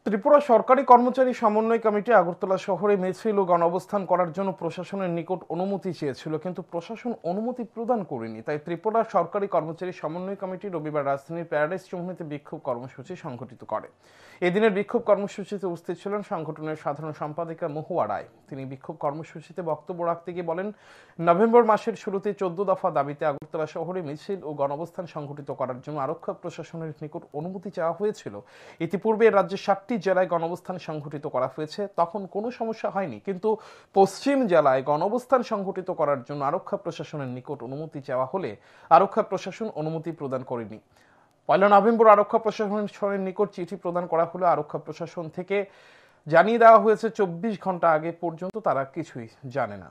ত্রিপুরা সরকারি কর্মচারী সমন্বয় কমিটি আগরতলা শহরে মিছিল ও গণঅবস্থান করার জন্য প্রশাসনের নিকট অনুমতি চেয়েছিল, কিন্তু প্রশাসন অনুমতি প্রদান করেনি। তাই ত্রিপুরা সরকারি কর্মচারী সমন্বয় কমিটি রবিবার রাজধানীর প্যারাডাইস চৌমুহনীতে বিক্ষোভ কর্মসূচি সংগঠিত করে। এদিনের বিক্ষোভ কর্মসূচিতে উপস্থিত ছিলেন সংগঠনের সাধারণ সম্পাদিকা মহুয়া রায়। তিনি বিক্ষোভ কর্মসূচিতে বক্তব্য রাখতে গিয়ে বলেন, নভেম্বর মাসের শুরুতে 14 দফা দাবিতে আগরতলা শহরে মিছিল ও গণঅবস্থান সংগঠিত করার জন্য আরক্ষা প্রশাসনের নিকট অনুমতি চাওয়া হয়েছিল। ইতিপূর্বে রাজ্যের 7টি জেলায় গণঅবস্থান সংগঠিত করা হয়েছে, তখন কোনো সমস্যা হয়নি, কিন্তু পশ্চিম জেলায় গণঅবস্থান সংগঠিত করার জন্য আরক্ষা প্রশাসনের নিকট অনুমতি চাওয়া হলে আরক্ষা প্রশাসন অনুমতি প্রদান করেনি। 1 নভেম্বর আরক্ষা প্রশাসনের নিকট চিঠি প্রদান করা হলে আরক্ষা প্রশাসন থেকে জানিয়ে দেওয়া হয়েছে 24 ঘন্টা আগে পর্যন্ত তারা কিছুই জানে না।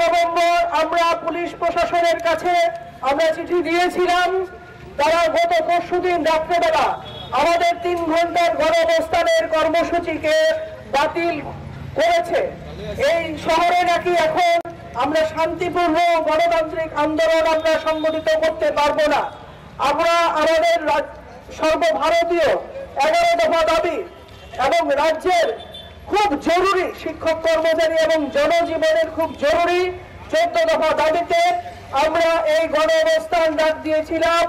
নভেম্বর আমরা পুলিশ প্রশাসনের কাছে আমরা চিঠি দিয়েছিলাম। তারা গত পরশুদিন রাত্রেবেলা আমাদের 3 ঘন্টার গণঅবস্থানের কর্মসূচিকে বাতিল করেছে। এই শহরে নাকি এখন আমরা শান্তিপূর্ণ গণতান্ত্রিক আন্দোলন আমরা সংগঠিত করতে পারবো না। আমরা আমাদের সর্বভারতীয় 11 দফা দাবি এবং রাজ্যের খুব জরুরি শিক্ষক কর্মচারী এবং জনজীবনের খুব জরুরি 14 দফা দাবিতে আমরা এই গণঅবস্থান ডাক দিয়েছিলাম।